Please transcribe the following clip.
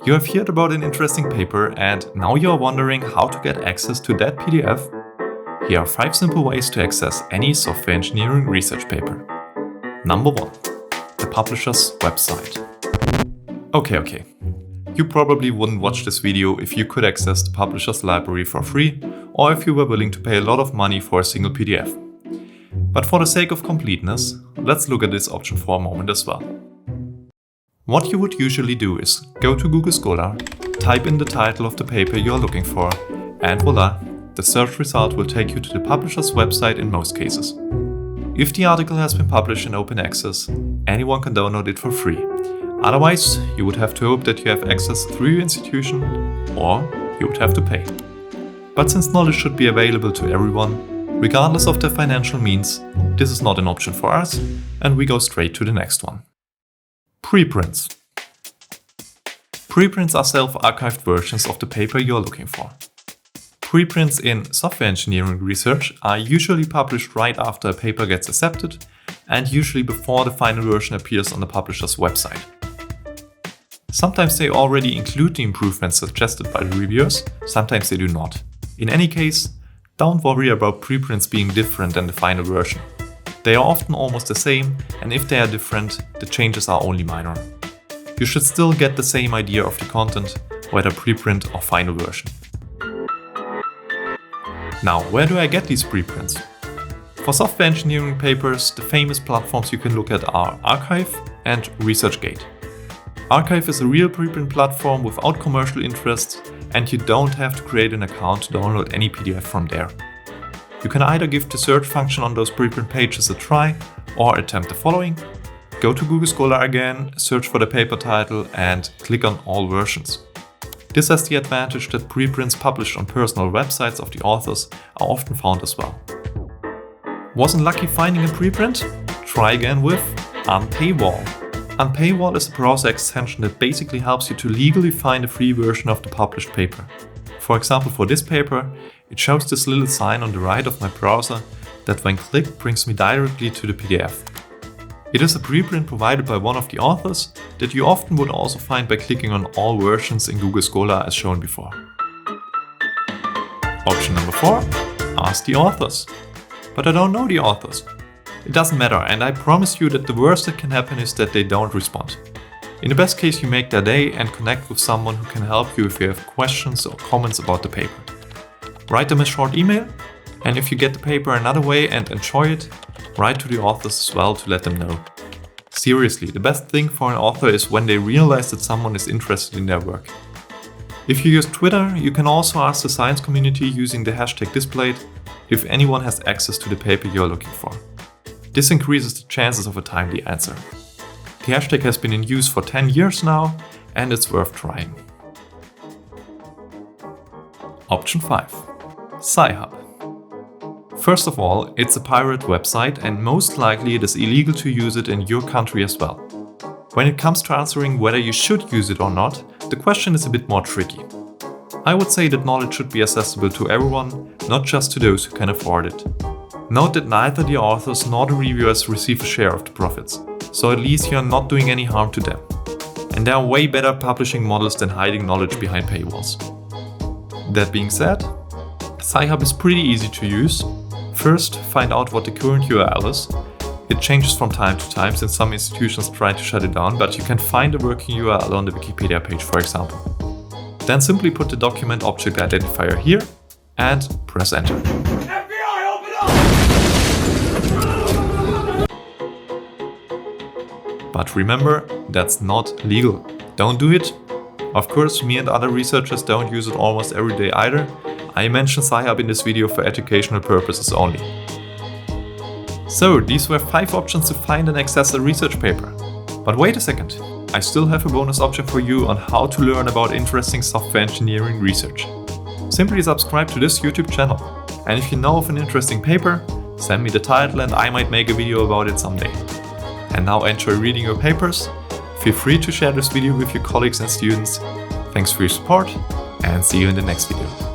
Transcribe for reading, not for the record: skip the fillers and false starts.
You have heard about an interesting paper and now you are wondering how to get access to that PDF? Here are 5 simple ways to access any software engineering research paper. Number 1. The publisher's website. Okay. You probably wouldn't watch this video if you could access the publisher's library for free or if you were willing to pay a lot of money for a single PDF. But for the sake of completeness, let's look at this option for a moment as well. What you would usually do is go to Google Scholar, type in the title of the paper you're looking for, and voila, the search result will take you to the publisher's website in most cases. If the article has been published in open access, anyone can download it for free. Otherwise, you would have to hope that you have access through your institution, or you would have to pay. But since knowledge should be available to everyone, regardless of their financial means, this is not an option for us, and we go straight to the next one. Preprints. Preprints are self-archived versions of the paper you're looking for. Preprints in software engineering research are usually published right after a paper gets accepted and usually before the final version appears on the publisher's website. Sometimes they already include the improvements suggested by the reviewers, sometimes they do not. In any case, don't worry about preprints being different than the final version. They are often almost the same, and if they are different, the changes are only minor. You should still get the same idea of the content, whether preprint or final version. Now, where do I get these preprints? For software engineering papers, the famous platforms you can look at are Archive and ResearchGate. Archive is a real preprint platform without commercial interests, and you don't have to create an account to download any PDF from there. You can either give the search function on those preprint pages a try or attempt the following. Go to Google Scholar again, search for the paper title and click on all versions. This has the advantage that preprints published on personal websites of the authors are often found as well. Wasn't lucky finding a preprint? Try again with Unpaywall. Unpaywall is a browser extension that basically helps you to legally find a free version of the published paper. For example, for this paper, it shows this little sign on the right of my browser that when clicked brings me directly to the PDF. It is a preprint provided by one of the authors that you often would also find by clicking on all versions in Google Scholar as shown before. Option number 4, ask the authors. But I don't know the authors. It doesn't matter, and I promise you that the worst that can happen is that they don't respond. In the best case, you make their day and connect with someone who can help you if you have questions or comments about the paper. Write them a short email, and if you get the paper another way and enjoy it, write to the authors as well to let them know. Seriously, the best thing for an author is when they realize that someone is interested in their work. If you use Twitter, you can also ask the science community using the hashtag displayed if anyone has access to the paper you're looking for. This increases the chances of a timely answer. The hashtag has been in use for 10 years now, and it's worth trying. Option 5. Sci-Hub. First of all, it's a pirate website and most likely it is illegal to use it in your country as well. When it comes to answering whether you should use it or not, the question is a bit more tricky. I would say that knowledge should be accessible to everyone, not just to those who can afford it. Note that neither the authors nor the reviewers receive a share of the profits, so at least you're not doing any harm to them. And there are way better publishing models than hiding knowledge behind paywalls. That being said, Sci-Hub is pretty easy to use. First, find out what the current URL is. It changes from time to time since some institutions try to shut it down, but you can find a working URL on the Wikipedia page, for example. Then simply put the document object identifier here and press enter. FBI, open up! But remember, that's not legal. Don't do it. Of course, me and other researchers don't use it almost every day either. I mentioned Sci-Hub in this video for educational purposes only. So, these were 5 options to find and access a research paper. But wait a second, I still have a bonus option for you on how to learn about interesting software engineering research. Simply subscribe to this YouTube channel, and if you know of an interesting paper, send me the title and I might make a video about it someday. And now enjoy reading your papers. Feel free to share this video with your colleagues and students. Thanks for your support, and see you in the next video.